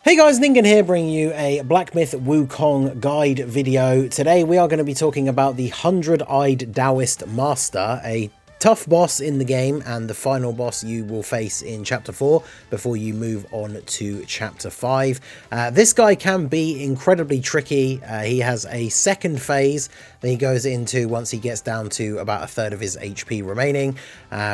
Hey guys, Ningen here, bringing you a Black Myth Wukong guide video. Today we are going to be talking about the 100-eyed Daoist Master, a tough boss in the game and the final boss you will face in chapter 4 before you move on to chapter 5. This guy can be incredibly tricky. He has a second phase that he goes into once he gets down to about a third of his HP remaining,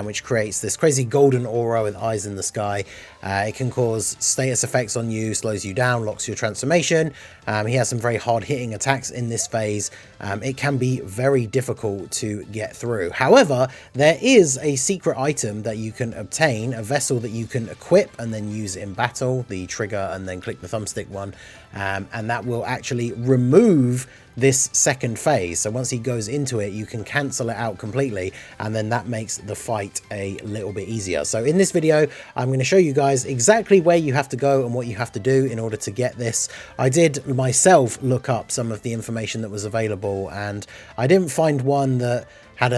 which creates this crazy golden aura with eyes in the sky. It can cause status effects on you, slows you down, locks your transformation. He has some very hard-hitting attacks in this phase. It can be very difficult to get through. However, there is a secret item that you can obtain, a vessel that you can equip and then use in battle, the trigger and then click the thumbstick one, and that will actually remove this second phase. So once he goes into it, you can cancel it out completely, and then that makes the fight a little bit easier. So in this video, I'm going to show you guys exactly where you have to go and what you have to do in order to get this. I did myself look up some of the information that was available, and I didn't find one that had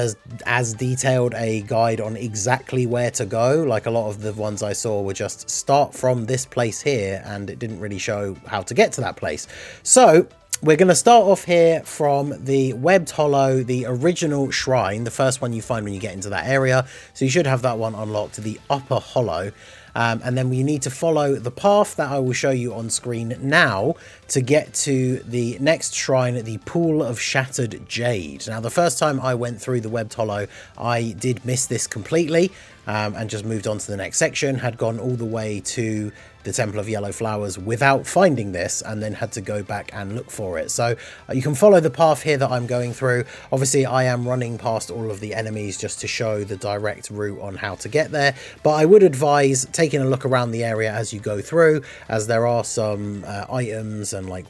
as detailed a guide on exactly where to go. Like a lot of the ones I saw were just start from this place here, and it didn't really show how to get to that place. So we're going to start off here from the Webbed Hollow, the original shrine, the first one you find when you get into that area. So you should have that one unlocked, the upper hollow. And then we need to follow the path that I will show you on screen now to get to the next shrine, the Pool of Shattered Jade. Now, the first time I went through the Webbed Hollow, I did miss this completely and just moved on to the next section, had gone all the way to the Temple of Yellow Flowers without finding this, and then had to go back and look for it. So you can follow the path here that I'm going through. Obviously, I am running past all of the enemies just to show the direct route on how to get there, but I would advise taking a look around the area as you go through, as there are some items and like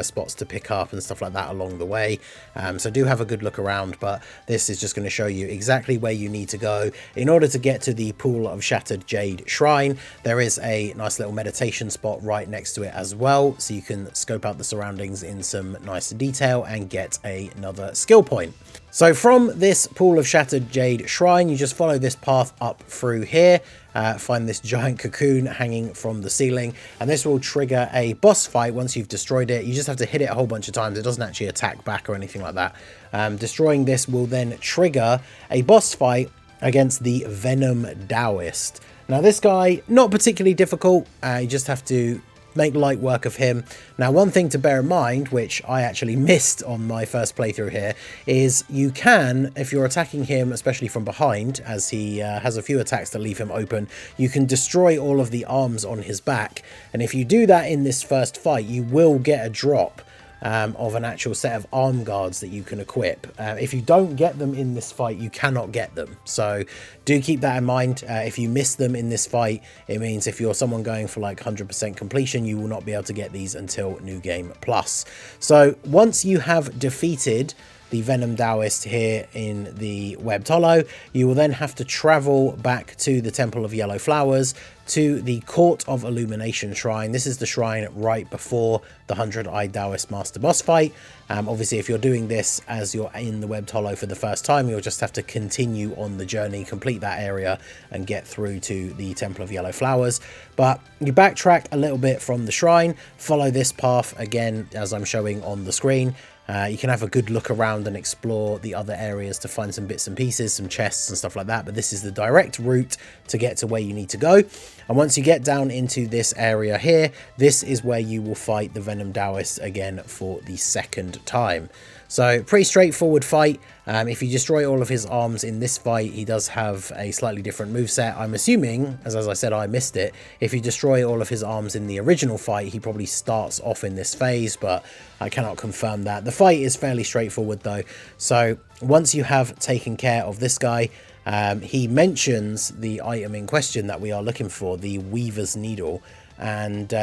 spots to pick up and stuff like that along the way. So do have a good look around, but this is just going to show you exactly where you need to go in order to get to the Pool of Shattered Jade Shrine. There is a nice little meditation spot right next to it as well, so you can scope out the surroundings in some nice detail and get another skill point. So from this Pool of Shattered Jade Shrine, you just follow this path up through here. Find this giant cocoon hanging from the ceiling, and this will trigger a boss fight once you've destroyed it. You just have to hit it a whole bunch of times. It doesn't actually attack back or anything like that. Destroying this will then trigger a boss fight against the Venom Daoist. Now, this guy, not particularly difficult. You just have to make light work of him. Now, one thing to bear in mind, which I actually missed on my first playthrough here, is you can, if you're attacking him, especially from behind, as he has a few attacks that leave him open, you can destroy all of the arms on his back. And if you do that in this first fight, you will get a drop of an actual set of arm guards that you can equip. If you don't get them in this fight, you cannot get them. So do keep that in mind. If you miss them in this fight, it means if you're someone going for like 100% completion, you will not be able to get these until New Game Plus. So once you have defeated the Venom Daoist here in the Webbed Hollow, you will then have to travel back to the Temple of Yellow Flowers to the Court of Illumination Shrine. This is the shrine right before the 100-eyed Daoist Master boss fight. Obviously, if you're doing this as you're in the Webbed Hollow for the first time, you'll just have to continue on the journey, complete that area, and get through to the Temple of Yellow Flowers. But you backtrack a little bit from the shrine, follow this path again as I'm showing on the screen. You can have a good look around and explore the other areas to find some bits and pieces, some chests and stuff like that, but this is the direct route to get to where you need to go. And once you get down into this area here, this is where you will fight the Venom Daoist again for the second time. So pretty straightforward fight. If you destroy all of his arms in this fight, he does have a slightly different moveset. I'm assuming, as I said, I missed it. If you destroy all of his arms in the original fight, he probably starts off in this phase, but I cannot confirm that. The fight is fairly straightforward though. So once you have taken care of this guy, he mentions the item in question that we are looking for, the Weaver'S needle, and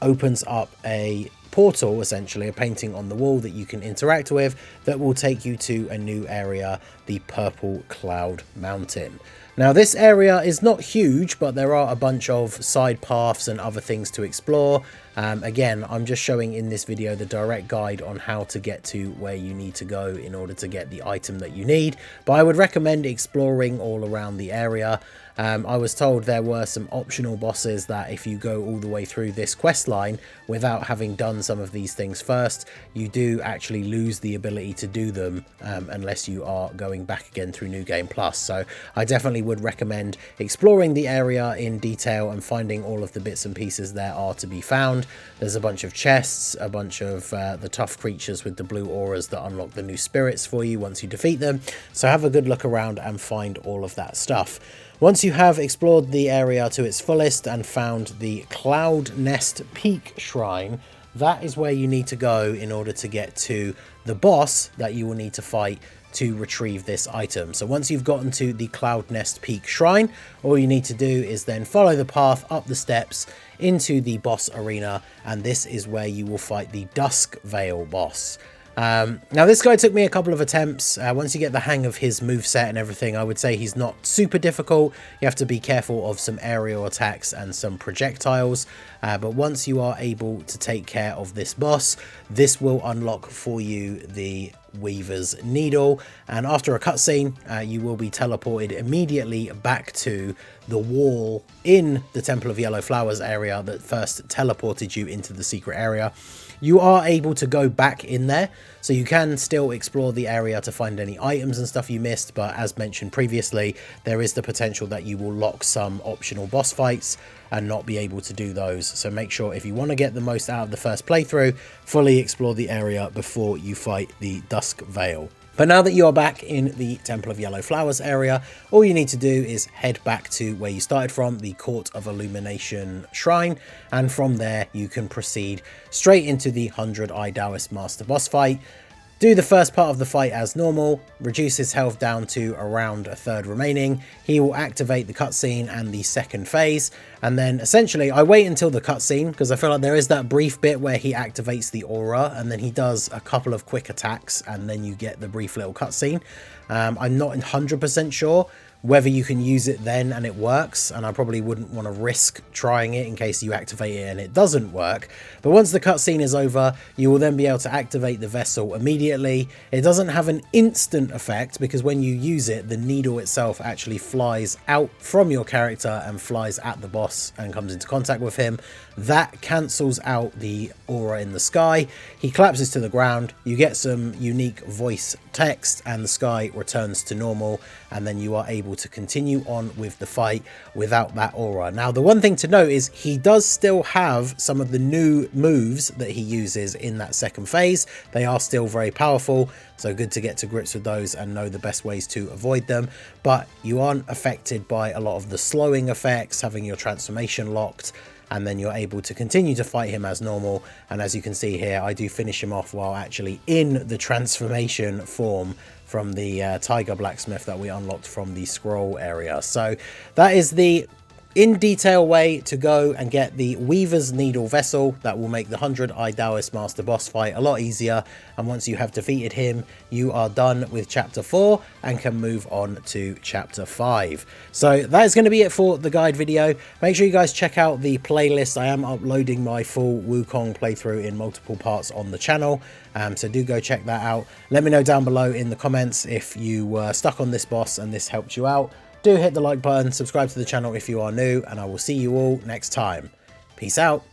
opens up a portal, essentially a painting on the wall that you can interact with that will take you to a new area, the Purple Cloud Mountain. Now, this area is not huge, but there are a bunch of side paths and other things to explore. Again, I'm just showing in this video the direct guide on how to get to where you need to go in order to get the item that you need. But I would recommend exploring all around the area. I was told there were some optional bosses that if you go all the way through this quest line without having done some of these things first, you do actually lose the ability to do them unless you are going back again through New Game Plus. So I definitely would recommend exploring the area in detail and finding all of the bits and pieces there are to be found. There's a bunch of chests, a bunch of the tough creatures with the blue auras that unlock the new spirits for you once you defeat them. So have a good look around and find all of that stuff. Once you have explored the area to its fullest and found the Cloud Nest Peak Shrine, that is where you need to go in order to get to the boss that you will need to fight to retrieve this item. So once you've gotten to the Cloud Nest Peak Shrine, all you need to do is then follow the path up the steps into the boss arena, and this is where you will fight the Dusk Veil boss. Now this guy took me a couple of attempts. Once you get the hang of his moveset and everything, I would say he's not super difficult. You have to be careful of some aerial attacks and some projectiles, but once you are able to take care of this boss, this will unlock for you the Weaver's Needle, and after a cutscene you will be teleported immediately back to the wall in the Temple of Yellow Flowers area that first teleported you into the secret area. You are able to go back in there, so you can still explore the area to find any items and stuff you missed, but as mentioned previously, there is the potential that you will lock some optional boss fights and not be able to do those. So make sure, if you want to get the most out of the first playthrough, fully explore the area before you fight the Dusk Veil. But now that you are back in the Temple of Yellow Flowers area, all you need to do is head back to where you started from, the Court of Illumination Shrine, and from there you can proceed straight into the 100-Eye Daoist Master boss fight. Do the first part of the fight as normal, reduce his health down to around a third remaining. He will activate the cutscene and the second phase, and then essentially I wait until the cutscene because I feel like there is that brief bit where he activates the aura and then he does a couple of quick attacks and then you get the brief little cutscene. I'm not 100% sure whether you can use it then and it works, and I probably wouldn't want to risk trying it in case you activate it and it doesn't work. But once the cutscene is over, you will then be able to activate the vessel immediately. It doesn't have an instant effect because when you use it, the needle itself actually flies out from your character and flies at the boss and comes into contact with him. That cancels out the aura in the sky. He collapses to the ground, you get some unique voice text, and the sky returns to normal, and then you are able to continue on with the fight without that aura. Now the one thing to note is he does still have some of the new moves that he uses in that second phase. They are still very powerful, so good to get to grips with those and know the best ways to avoid them, but you aren't affected by a lot of the slowing effects, having your transformation locked, and then you're able to continue to fight him as normal. And as you can see here, I do finish him off while actually in the transformation form from the Tiger Blacksmith that we unlocked from the scroll area. So that is the in detail way to go and get the Weaver's Needle vessel that will make the 100-Eye Daoist Master boss fight a lot easier. And once you have defeated him, you are done with chapter 4 and can move on to chapter 5. So that is going to be it for the guide video. Make sure you guys check out the playlist. I am uploading my full Wukong playthrough in multiple parts on the channel, so do go check that out. Let me know down below in the comments if you were stuck on this boss and this helped you out. Do hit the like button, subscribe to the channel if you are new, and I will see you all next time. Peace out.